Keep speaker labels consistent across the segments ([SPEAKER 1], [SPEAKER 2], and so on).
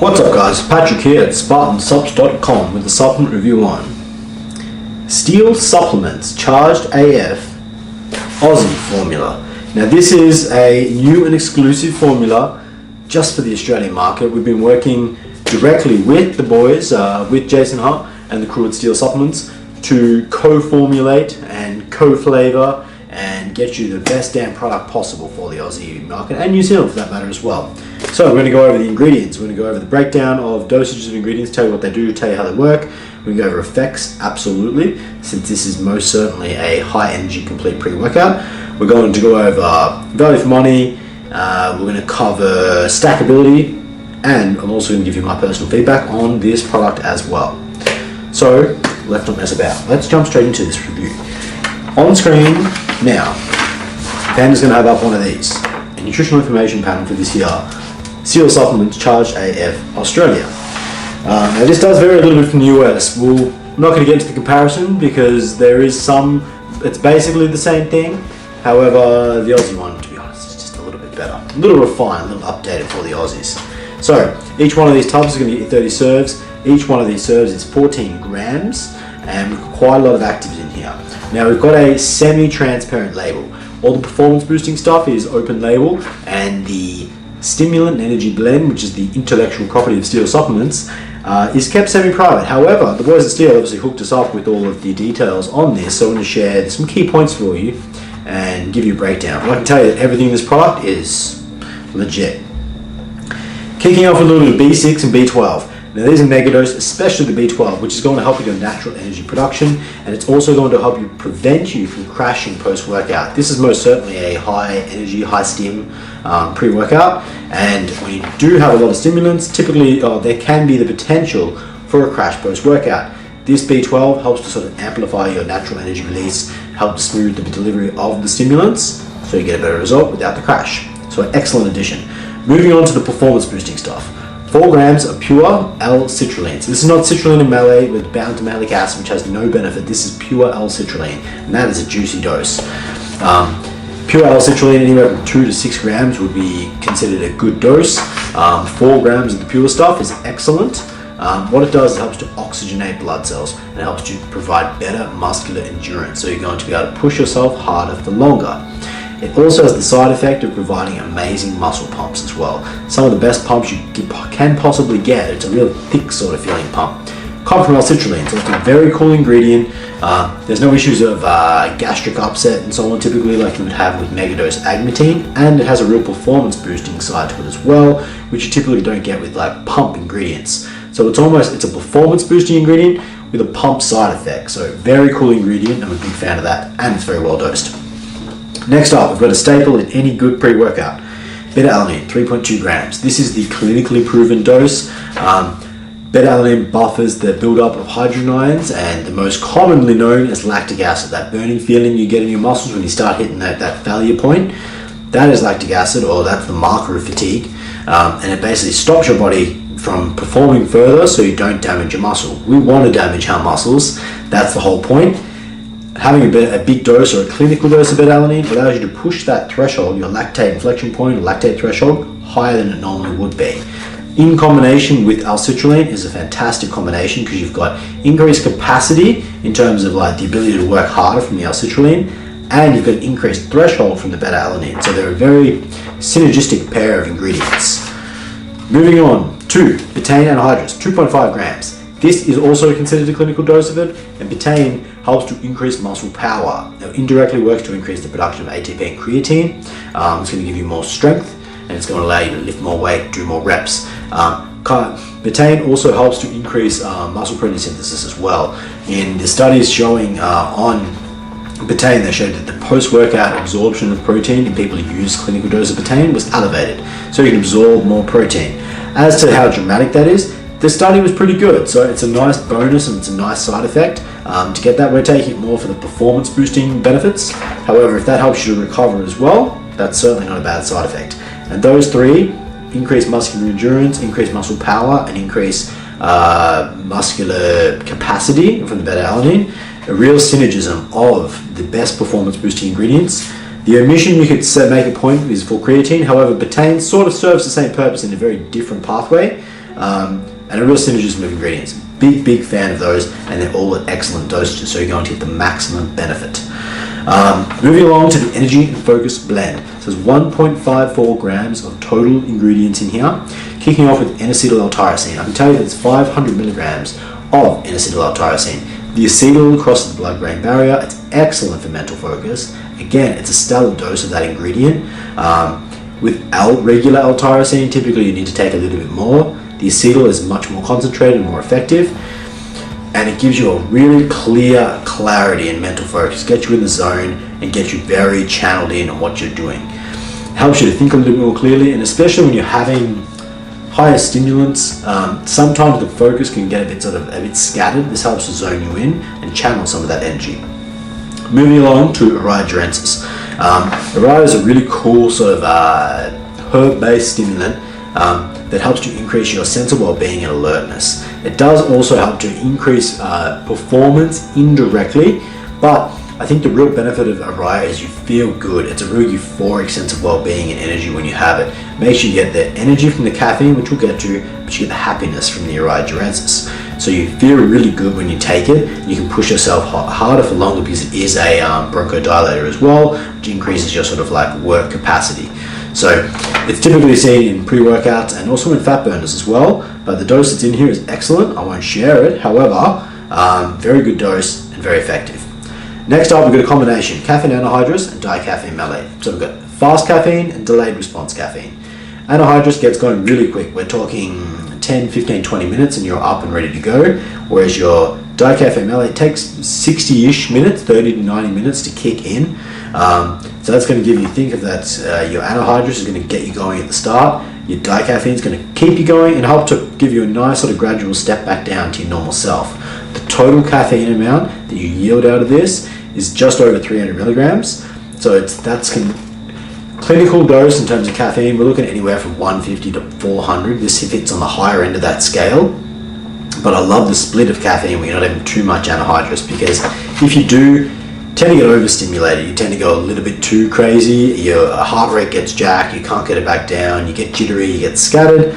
[SPEAKER 1] What's up guys, Patrick here at Spartansuppz.com with the supplement review on Steel Supplements Charged AF Aussie formula. Now this is a new and exclusive formula just for the Australian market. We've been working directly with the boys, with Jason Hunt and the crew at Steel Supplements to co-formulate and co-flavor and get you the best damn product possible for the Aussie market and New Zealand for that matter as well. So we're going to go over the ingredients, we're going to go over the breakdown of dosages of ingredients, tell you what they do, tell you how they work. We're going to go over effects, absolutely, since this is most certainly a high energy complete pre-workout. We're going to go over value for money, we're going to cover stackability, and I'm also going to give you my personal feedback on this product as well. So let's not mess about, let's jump straight into this review. On screen now, Panda's going to have up one of these, a nutritional information panel for this year. Steel Supplements Charged AF Australia. Now this does vary a little bit from the US. We're not going to get into the comparison because there is some, it's basically the same thing. However, the Aussie one, to be honest, is just a little bit better. A little refined, a little updated for the Aussies. So, each one of these tubs is going to get you 30 serves. Each one of these serves is 14 grams and we've got quite a lot of actives in here. Now we've got a semi-transparent label. All the performance boosting stuff is open label, and the Stimulant and Energy Blend, which is the intellectual property of Steel Supplements, is kept semi-private. However, the boys at Steel obviously hooked us up with all of the details on this, so I'm going to share some key points for you and give you a breakdown. But I can tell you that everything in this product is legit. Kicking off with a little bit of B6 and B12. Now these are megadose, especially the B12, which is going to help with your natural energy production, and it's also going to help you prevent you from crashing post-workout. This is most certainly a high energy, high stim pre-workout, and when you do have a lot of stimulants, typically there can be the potential for a crash post-workout. This B12 helps to sort of amplify your natural energy release, help to smooth the delivery of the stimulants, so you get a better result without the crash. So an excellent addition. Moving on to the performance boosting stuff. 4 grams of pure L-Citrulline. So this is not citrulline and malate with bound to malic acid, which has no benefit. This is pure L-Citrulline, and that is a juicy dose. Pure L-Citrulline, anywhere from 2 to 6 grams would be considered a good dose. 4 grams of the pure stuff is excellent. What it does is it helps to oxygenate blood cells, and it helps you provide better muscular endurance. So you're going to be able to push yourself harder for longer. It also has the side effect of providing amazing muscle pumps as well. Some of the best pumps you can possibly get. It's a real thick sort of feeling pump. Come from L-Citrulline, so it's a very cool ingredient. There's no issues of gastric upset and so on, typically like you would have with megadose agmatine, and it has a real performance boosting side to it as well, which you typically don't get with like pump ingredients. So it's a performance boosting ingredient with a pump side effect. So very cool ingredient, I'm a big fan of that, and it's very well dosed. Next up, we've got a staple in any good pre-workout. Beta-alanine, 3.2 grams. This is the clinically proven dose. Beta-alanine buffers the buildup of hydrogen ions, and the most commonly known as lactic acid, that burning feeling you get in your muscles when you start hitting that failure point. That is lactic acid, or that's the marker of fatigue, and it basically stops your body from performing further so you don't damage your muscle. We want to damage our muscles, that's the whole point. Having a big dose or a clinical dose of beta-alanine allows you to push that threshold, your lactate inflection point or lactate threshold, higher than it normally would be. In combination with L-Citrulline is a fantastic combination because you've got increased capacity in terms of like the ability to work harder from the L-Citrulline, and you've got an increased threshold from the beta-alanine. So they're a very synergistic pair of ingredients. Moving on to betaine anhydrous, 2.5 grams. This is also considered a clinical dose of it, and betaine helps to increase muscle power. Now, indirectly works to increase the production of ATP and creatine. It's going to give you more strength, and it's going to allow you to lift more weight, do more reps. Betaine also helps to increase muscle protein synthesis as well. In the studies showing on betaine, they showed that the post-workout absorption of protein in people who use clinical dose of betaine was elevated, so you can absorb more protein. As to how dramatic that is, the study was pretty good, so it's a nice bonus and it's a nice side effect. To get that, we're taking it more for the performance boosting benefits. However, if that helps you to recover as well, that's certainly not a bad side effect. And those three, increase muscular endurance, increase muscle power, and increase muscular capacity from the beta-alanine, a real synergism of the best performance boosting ingredients. The omission you could make a point is for creatine. However, betaine sort of serves the same purpose in a very different pathway. and a real synergism of ingredients. Big fan of those, and they're all at excellent dosages, so you're going to get the maximum benefit. Moving along to the Energy and Focus blend. So there's 1.54 grams of total ingredients in here, kicking off with N-acetyl L-tyrosine. I can tell you that it's 500 milligrams of N-acetyl L-tyrosine. The acetyl crosses the blood-brain barrier. It's excellent for mental focus. Again, it's a stellar dose of that ingredient. With regular L-tyrosine, typically you need to take a little bit more. The acetyl is much more concentrated and more effective, and it gives you a really clear clarity and mental focus, get you in the zone and get you very channeled in on what you're doing. It helps you to think a little bit more clearly, and especially when you're having higher stimulants, sometimes the focus can get a bit scattered. This helps to zone you in and channel some of that energy. Moving along to Iridorensis. Irido is a really cool sort of herb-based stimulant that helps to increase your sense of well-being and alertness. It does also help to increase performance indirectly, but I think the real benefit of Irido is you feel good. It's a real euphoric sense of well-being and energy when you have it. Make sure you get the energy from the caffeine, which we'll get to, but you get the happiness from the Iridorensis. So you feel really good when you take it. You can push yourself harder for longer because it is a bronchodilator as well, which increases your sort of like work capacity. So it's typically seen in pre-workouts and also in fat burners as well, but the dose that's in here is excellent. I won't share it, however, very good dose and very effective. Next up, we've got a combination, caffeine anhydrous and dicaffeine malate. So we've got fast caffeine and delayed response caffeine. Anhydrous gets going really quick. We're talking 10, 15, 20 minutes and you're up and ready to go, whereas your dicaffeine malate takes 60-ish minutes, 30 to 90 minutes to kick in. So that's going to give you, think of that, your anhydrous is going to get you going at the start, your dicaffeine is going to keep you going and help to give you a nice sort of gradual step back down to your normal self. The total caffeine amount that you yield out of this is just over 300 milligrams. So that's clinical dose in terms of caffeine. We're looking at anywhere from 150 to 400. This fits on the higher end of that scale. But I love the split of caffeine where you're not having too much anhydrous, because if you do tend to get overstimulated, you tend to go a little bit too crazy, your heart rate gets jacked, you can't get it back down, you get jittery, you get scattered.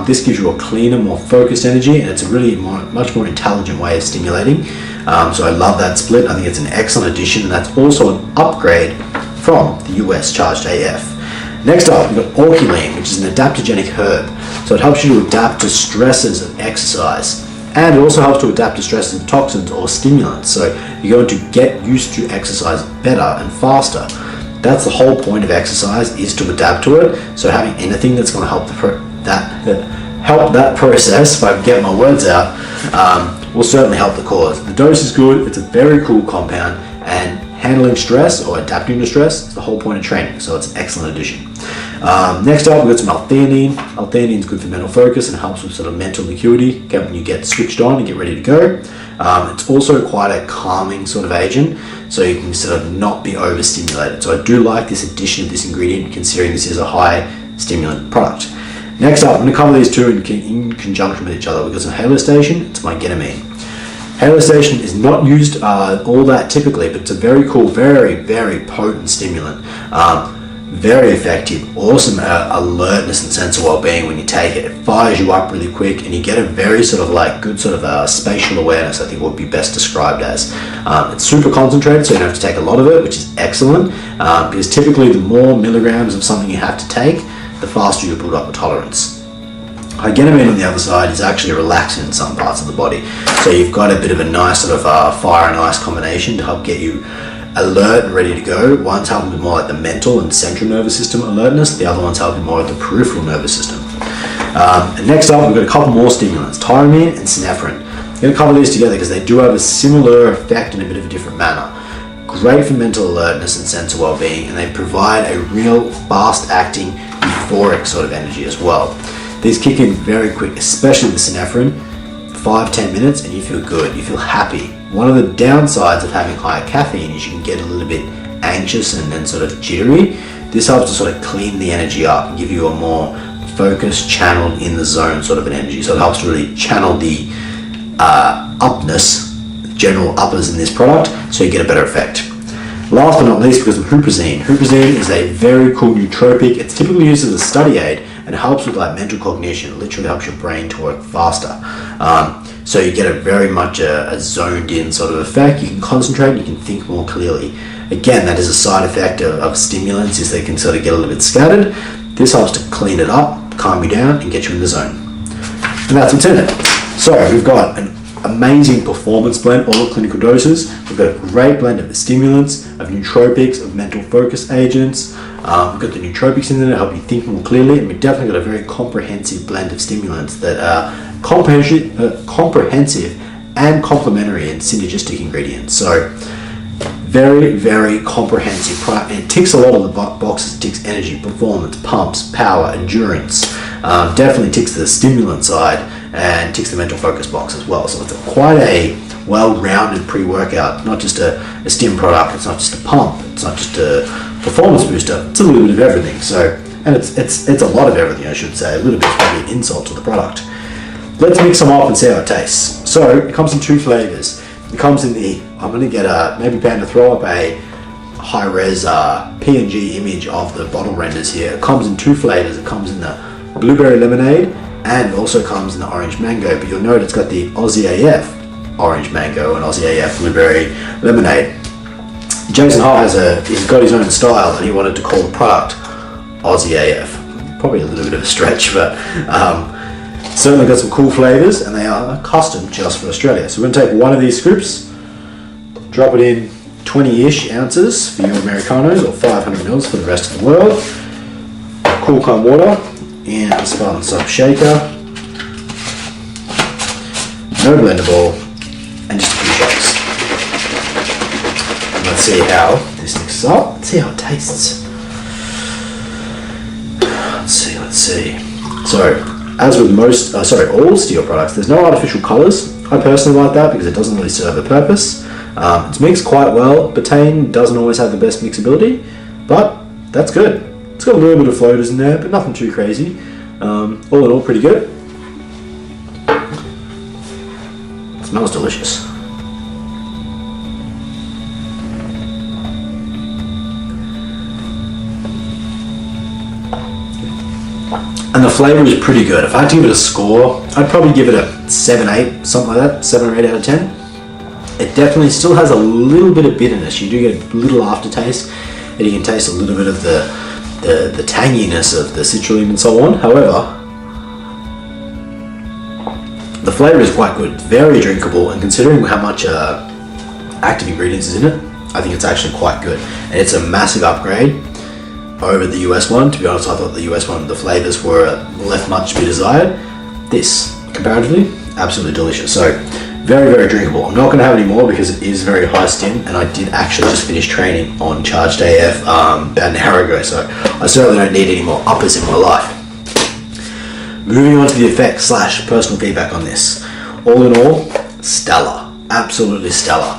[SPEAKER 1] This gives you a cleaner, more focused energy, and it's a really much more intelligent way of stimulating. So I love that split. I think it's an excellent addition, and that's also an upgrade from the US Charged AF. Next up, we've got orchulene, which is an adaptogenic herb. So it helps you to adapt to stresses of exercise. And it also helps to adapt to stresses of toxins or stimulants. So you're going to get used to exercise better and faster. That's the whole point of exercise, is to adapt to it. So having anything that's going to help that process, if I can get my words out, will certainly help the cause. The dose is good. It's a very cool compound, and handling stress or adapting to stress is the whole point of training. So it's an excellent addition. Next up, we've got some L-theanine. L-theanine is good for mental focus and helps with sort of mental acuity when you get switched on and get ready to go. It's also quite a calming sort of agent, so you can sort of not be overstimulated. So I do like this addition of this ingredient, considering this is a high stimulant product. Next up, I'm going to cover these two in conjunction with each other. We've got some halostation, it's mygenamine. Halostation is not used all that typically, but it's a very cool, very potent stimulant. Very effective, awesome alertness and sense of well-being when you take it. It fires you up really quick, and you get a very sort of like good sort of spatial awareness, I think would be best described as. It's super concentrated, so you don't have to take a lot of it, which is excellent, because typically the more milligrams of something you have to take, the faster you build up a tolerance. Mygenamine on the other side is actually a relaxant in some parts of the body, so you've got a bit of a nice sort of fire and ice combination to help get you alert and ready to go. One's helping with more like the mental and central nervous system alertness, the other one's helping more with the peripheral nervous system. And next up, we've got a couple more stimulants, tyramine and synephrine. I'm going to cover these together because they do have a similar effect in a bit of a different manner. Great for mental alertness and sense of well-being, and they provide a real fast-acting, euphoric sort of energy as well. These kick in very quick, especially the synephrine, 5-10 minutes, and you feel good, you feel happy. One of the downsides of having higher caffeine is you can get a little bit anxious and then sort of jittery. This helps to sort of clean the energy up and give you a more focused, channeled, in the zone sort of an energy. So it helps to really channel the upness, general uppers in this product, so you get a better effect. Last but not least, because of huperzine. Huperzine is a very cool nootropic. It's typically used as a study aid, and it helps with like mental cognition. It literally helps your brain to work faster. So you get a very much a zoned in sort of effect. You can concentrate, you can think more clearly. Again, that is a side effect of stimulants, is they can sort of get a little bit scattered. This helps to clean it up, calm you down, and get you in the zone. And that's what's in it. So we've got an amazing performance blend, all the clinical doses. We've got a great blend of stimulants, of nootropics, of mental focus agents. We've got the nootropics in there to help you think more clearly, and we've definitely got a very comprehensive blend of stimulants that are comprehensive and complementary and synergistic ingredients. So very, very comprehensive product. It ticks a lot of the boxes. It ticks energy, performance, pumps, power, endurance. Definitely ticks the stimulant side and ticks the mental focus box as well. So it's quite a well-rounded pre-workout, not just a stim product. It's not just a pump. It's not just a performance booster. It's a little bit of everything. So, and it's a lot of everything, I should say. A little bit is probably an insult to the product. Let's mix them up and see how it tastes. So it comes in 2 flavors. It comes in the, I'm going to get maybe plan to throw up a high-res PNG image of the bottle renders here. It comes in 2 flavors. It comes in the blueberry lemonade and also comes in the orange mango, but you'll note it's got the Aussie AF orange mango and Aussie AF blueberry lemonade. Jason Hart he's got his own style, and he wanted to call the product Aussie AF. Probably a little bit of a stretch, but certainly got some cool flavors, and they are custom just for Australia. So we're going to take one of these scoops, drop it in 20-ish ounces for your Americanos, or 500 mils for the rest of the world. Cool calm water in a Spartansuppz shaker. No blender ball, and just a few shakes. And let's see how this mixes up. Let's see how it tastes. Let's see. So, as with all steel products, there's no artificial colours. I personally like that because it doesn't really serve a purpose. It's mixed quite well. Betaine doesn't always have the best mixability, but that's good. It's got a little bit of floaters in there, but nothing too crazy. All in all, pretty good. It smells delicious. And the flavour is pretty good. If I had to give it a score, I'd probably give it a 7, 8, something like that, 7 or 8 out of 10. It definitely still has a little bit of bitterness. You do get a little aftertaste, and you can taste a little bit of the tanginess of the citrulline and so on. However, the flavour is quite good. It's very drinkable, and considering how much active ingredients is in it, I think it's actually quite good. And it's a massive upgrade over the US one. To be honest, I thought the US one, the flavours were left much to be desired. This, comparatively, absolutely delicious. So, very, very drinkable. I'm not going to have any more because it is very high stim, and I did actually just finish training on Charged AF about an hour ago, so I certainly don't need any more uppers in my life. Moving on to the effects / personal feedback on this. All in all, stellar. Absolutely stellar.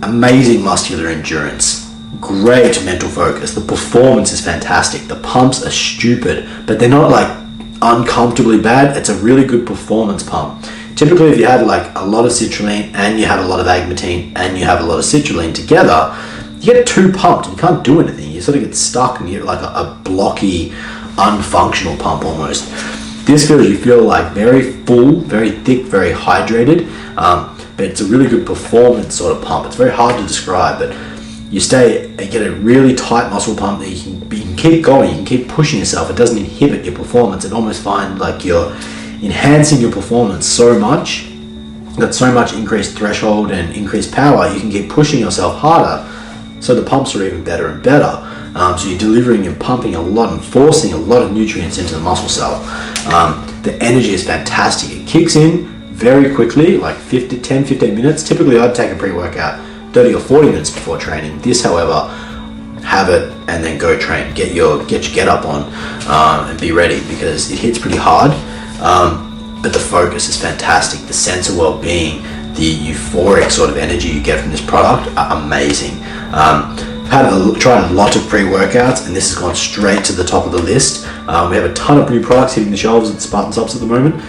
[SPEAKER 1] Amazing muscular endurance. Great mental focus. The performance is fantastic. The pumps are stupid, but they're not like uncomfortably bad. It's a really good performance pump. Typically, if you had like a lot of citrulline and you had a lot of agmatine and you have a lot of citrulline together, you get too pumped and you can't do anything. You sort of get stuck and you get like a blocky, unfunctional pump almost. This feels, you feel like very full, very thick, very hydrated, but it's a really good performance sort of pump. It's very hard to describe, but you get a really tight muscle pump that you can keep going, you can keep pushing yourself. It doesn't inhibit your performance. It almost find like you're enhancing your performance so much, got so much increased threshold and increased power, you can keep pushing yourself harder, so the pumps are even better and better. So you're delivering and pumping a lot and forcing a lot of nutrients into the muscle cell. The energy is fantastic. It kicks in very quickly, like 10-15 minutes. Typically I'd take a pre-workout 30 or 40 minutes before training. This, however, have it and then go train. Get your get up on and be ready, because it hits pretty hard. But the focus is fantastic. The sense of well-being, the euphoric sort of energy you get from this product are amazing. I've tried a lot of pre-workouts, and this has gone straight to the top of the list. We have a ton of new products hitting the shelves at Spartansuppz at the moment.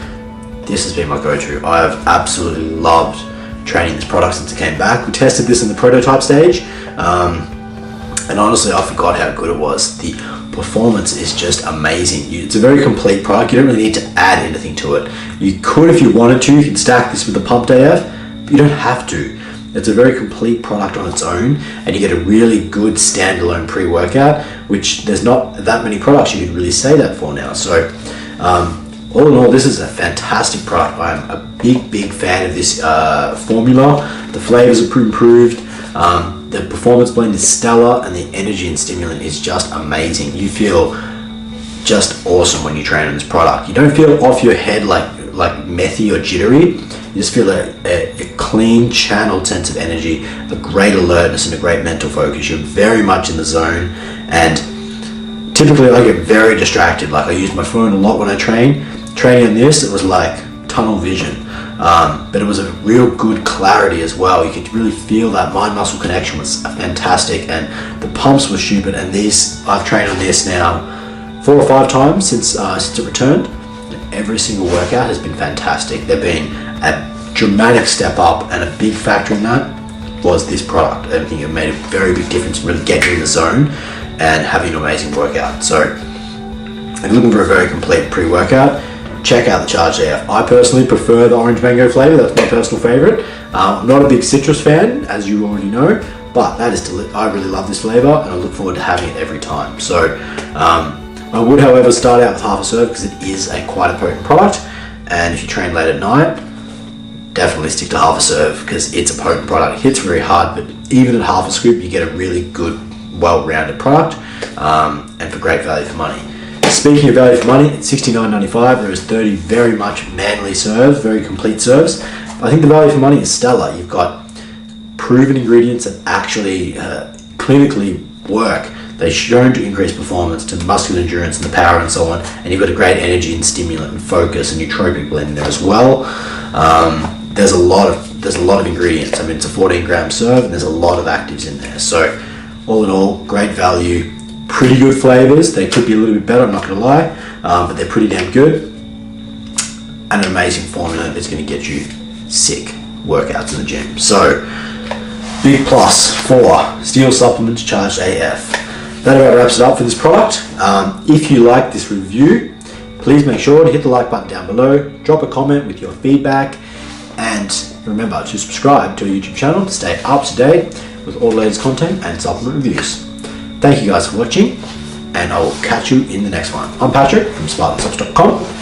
[SPEAKER 1] This has been my go-to. I have absolutely loved training this product since it came back. We tested this in the prototype stage, and honestly I forgot how good it was. The performance is just amazing. It's a very complete product. You don't really need to add anything to it. You could, if you wanted to, you can stack this with the Pumped AF, but you don't have to. It's a very complete product on its own, and you get a really good standalone pre-workout, which there's not that many products you could really say that for now. So all in all, this is a fantastic product. I'm a big fan of this formula. The flavors are improved. The performance blend is stellar, and the energy and stimulant is just amazing. You feel just awesome when you train on this product. You don't feel off your head like methy or jittery. You just feel a clean, channeled sense of energy, a great alertness, and a great mental focus. You're very much in the zone, and typically I get very distracted. Like, I use my phone a lot when I train. Training on this, it was like tunnel vision, but it was a real good clarity as well. You could really feel that mind-muscle connection was fantastic, and the pumps were stupid. And these, I've trained on this now 4 or 5 times since it returned. Every single workout has been fantastic. They've been a dramatic step up, and a big factor in that was this product. I think it made a very big difference in really getting in the zone and having an amazing workout. So if you're looking for a very complete pre-workout, check out the Charged AF. I personally prefer the orange mango flavor. That's my personal favorite. I'm not a big citrus fan, as you already know, but that is I really love this flavor, and I look forward to having it every time. So I would, however, start out with half a serve because it is quite a potent product, and if you train late at night, definitely stick to half a serve because it's a potent product. It hits very hard, but even at half a scoop, you get a really good, well-rounded product, and for great value for money. Speaking of value for money, at $69.95, there is 30 very much manly serves, very complete serves. I think the value for money is stellar. You've got proven ingredients that actually clinically work. They're shown to increase performance, to muscular endurance and the power and so on. And you've got a great energy and stimulant and focus and nootropic blend in there as well. There's a lot of ingredients. I mean, it's a 14-gram serve, and there's a lot of actives in there. So all in all, great value. Pretty good flavors. They could be a little bit better, I'm not going to lie, but they're pretty damn good. And an amazing formula that's going to get you sick workouts in the gym. So, big plus for Steel Supplements Charged AF. That about wraps it up for this product. If you like this review, please make sure to hit the like button down below, drop a comment with your feedback, and remember to subscribe to our YouTube channel to stay up to date with all the latest content and supplement reviews. Thank you guys for watching, and I will catch you in the next one. I'm Patrick from Spartansuppz.com.